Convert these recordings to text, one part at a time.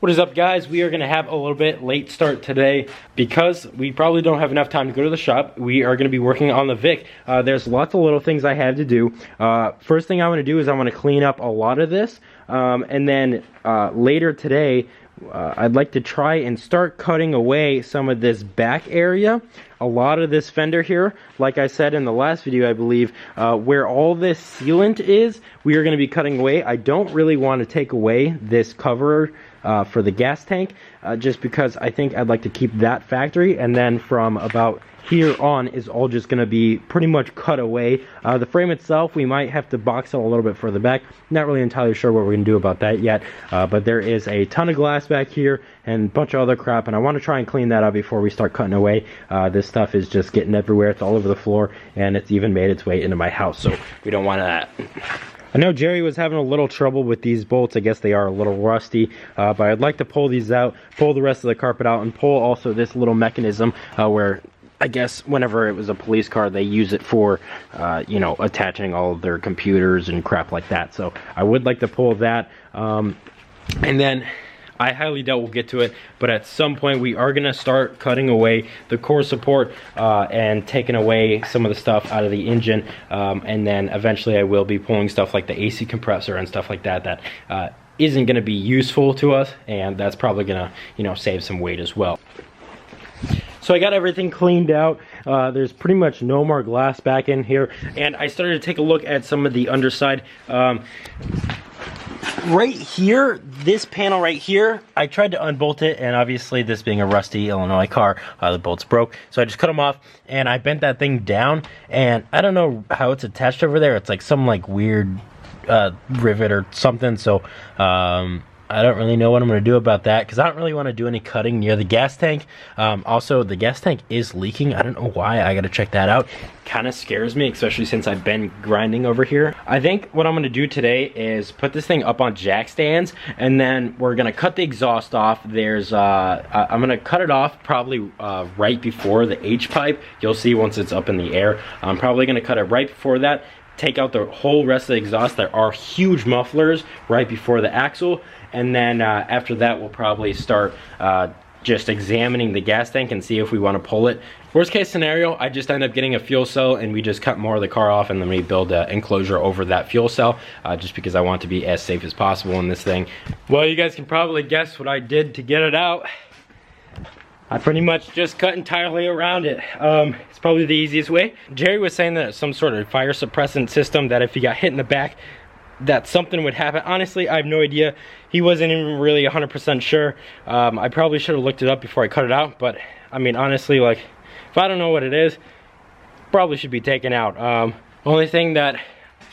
What is up, guys? We are going to have a little bit late start today because we probably don't have enough time to go to the shop. We are going to be working on the Vic. There's lots of little things I have to do. First thing I want to do is I want to clean up a lot of this. And then later today, I'd like to try and start cutting away some of this back area. A lot of this fender here, like I said in the last video, I believe, where all this sealant is, we are going to be cutting away. I don't really want to take away this cover for the gas tank, just because I think I'd like to keep that factory, and then from about here on is all just going to be pretty much cut away. The frame itself, we might have to box it a little bit further back. Not really entirely sure what we're going to do about that yet, but there is a ton of glass back here and a bunch of other crap, and I want to try and clean that up before we start cutting away. This stuff is just getting everywhere. It's all over the floor, and it's even made its way into my house, so we don't want that. I know Jerry was having a little trouble with these bolts. I guess they are a little rusty, but I'd like to pull these out, pull the rest of the carpet out, and pull also this little mechanism where I guess whenever it was a police car, they use it for, you know, attaching all of their computers and crap like that. So I would like to pull that. And then I highly doubt we'll get to it, but at some point we are going to start cutting away the core support and taking away some of the stuff out of the engine. And then eventually I will be pulling stuff like the AC compressor and stuff like that that isn't going to be useful to us, and that's probably going to, you know, save some weight as well. So I got everything cleaned out. There's pretty much no more glass back in here. And I started to take a look at some of the underside. Right here, this panel right here, I tried to unbolt it, and obviously this being a rusty Illinois car, the bolts broke. So I just cut them off, and I bent that thing down, and I don't know how it's attached over there. It's like some like weird rivet or something. So I don't really know what I'm going to do about that, because I don't really want to do any cutting near the gas tank. Also, the gas tank is leaking. I don't know why. I got to check that out. Kind of scares me, especially since I've been grinding over here. I think what I'm going to do today is put this thing up on jack stands, and then we're going to cut the exhaust off. There's I'm going to cut it off probably right before the H pipe. You'll see once it's up in the air. I'm probably going to cut it right before that. Take out the whole rest of the exhaust. There are huge mufflers right before the axle, and then after that we'll probably start just examining the gas tank and see if we want to pull it. Worst case scenario, I just end up getting a fuel cell and we just cut more of the car off, and then we build an enclosure over that fuel cell, just because I want to be as safe as possible in this thing. Well, you guys can probably guess what I did to get it out. I pretty much just cut entirely around it. It's probably the easiest way. Jerry was saying that it's some sort of fire suppressant system, that if you got hit in the back, that something would happen. Honestly, I have no idea. He wasn't even really 100% sure. I probably should have looked it up before I cut it out, but I mean, honestly, like, if I don't know what it is, probably should be taken out. Only thing that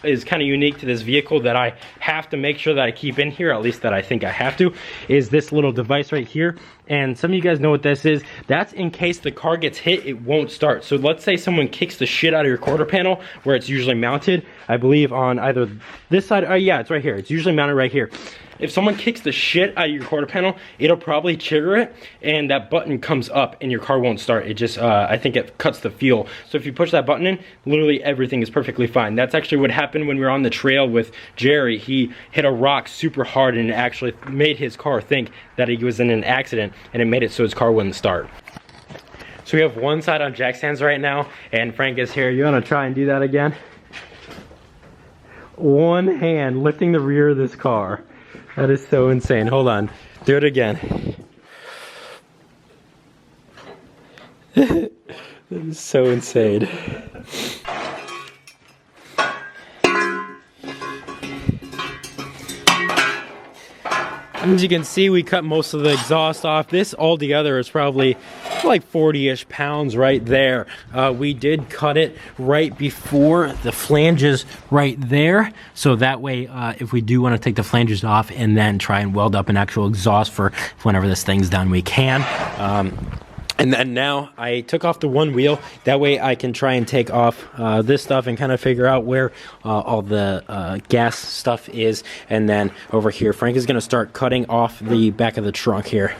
is kind of unique to this vehicle that I have to make sure that I keep in here, at least that I think I have to, is this little device right here. And some of you guys know what this is. That's in case the car gets hit, it won't start. So let's say someone kicks the shit out of your quarter panel, where it's usually mounted, I believe on either this side, yeah, it's right here. It's usually mounted right here. If someone kicks the shit out of your quarter panel, it'll probably trigger it, and that button comes up and your car won't start. It just, I think it cuts the fuel. So if you push that button in, literally everything is perfectly fine. That's actually what happened when we were on the trail with Jerry. He hit a rock super hard, and it actually made his car think that he was in an accident, and it made it so his car wouldn't start. So we have one side on jack stands right now, and Frank is here. You wanna try and do that again? One hand lifting the rear of this car. That is so insane. Hold on. Do it again. That is so insane. As you can see, we cut most of the exhaust off. This altogether is probably like 40-ish pounds right there. We did cut it right before the flanges right there, so that way if we do want to take the flanges off and then try and weld up an actual exhaust for whenever this thing's done, we can. And then now I took off the one wheel. That way I can try and take off this stuff and kind of figure out where all the gas stuff is. And then over here, Frank is going to start cutting off the back of the trunk here.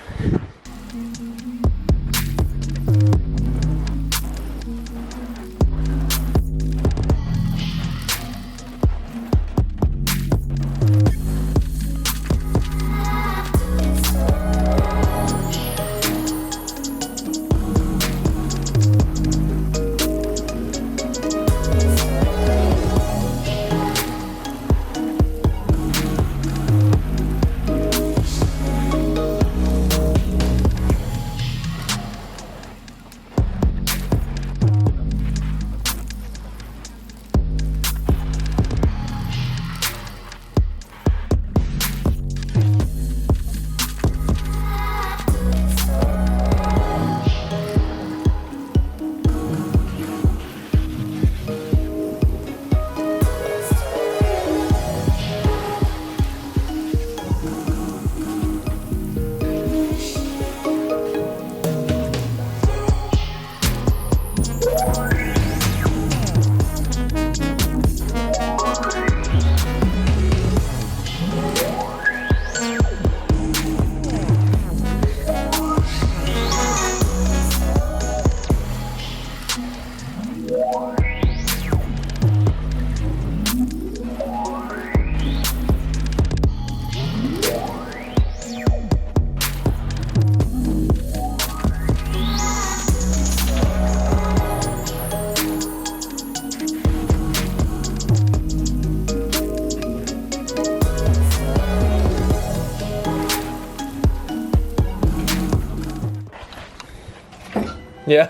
Yeah.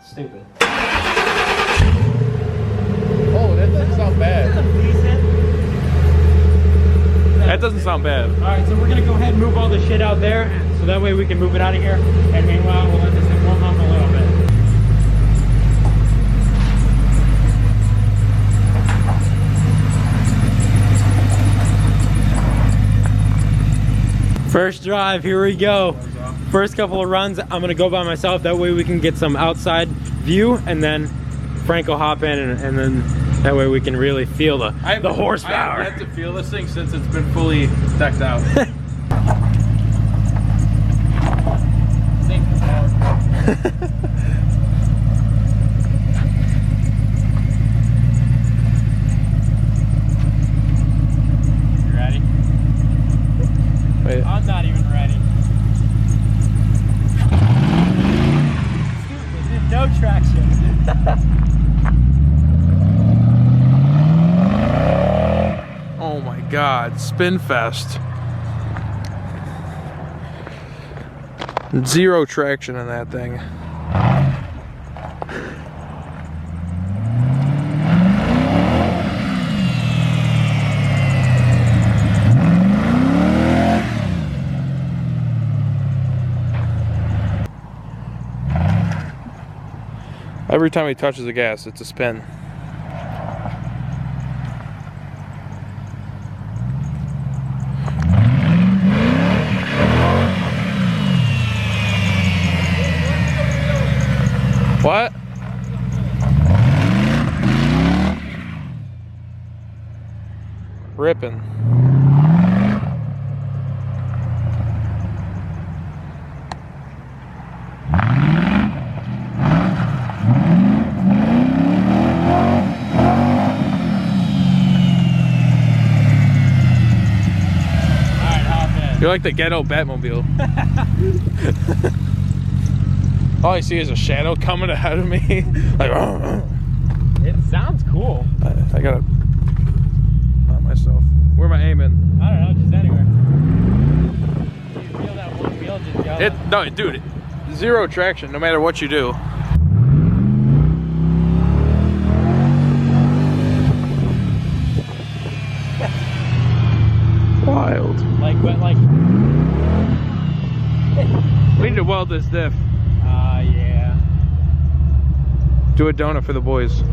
Stupid. Oh, that doesn't sound bad. That doesn't sound bad. Alright, so we're gonna go ahead and move all the shit out there, so that way we can move it out of here. And meanwhile, we'll let this thing warm up a little bit. First drive, here we go. First couple of runs, I'm gonna go by myself. That way we can get some outside view, and then Frank will hop in, and then that way we can really feel the horsepower. I have yet to feel this thing since it's been fully decked out. You ready? Wait. I'm not even ready. Dude, no traction. Oh my God, spin fest. Zero traction in that thing. Every time he touches the gas, it's a spin. What? Ripping. You're like the ghetto Batmobile. All I see is a shadow coming ahead of me. Like, It sounds cool. I gotta not myself. Where am I aiming? I don't know, just anywhere. You feel that one wheel just go. No, dude, zero traction no matter what you do. Wild. But like. We need to weld this diff. Yeah. Do a donut for the boys.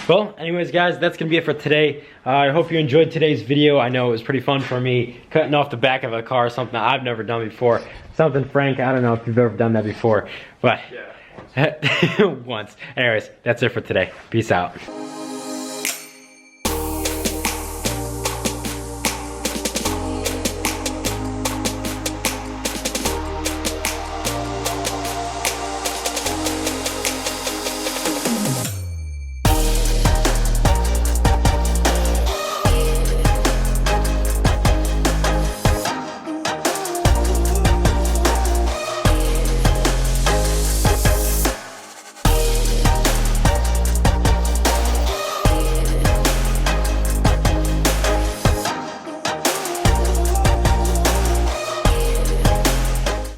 Well, anyways, guys, that's gonna be it for today. I hope you enjoyed today's video. I know it was pretty fun for me, cutting off the back of a car, something that I've never done before. Something, Frank, I don't know if you've ever done that before, but yeah. Once. Anyways, that's it for today. Peace out.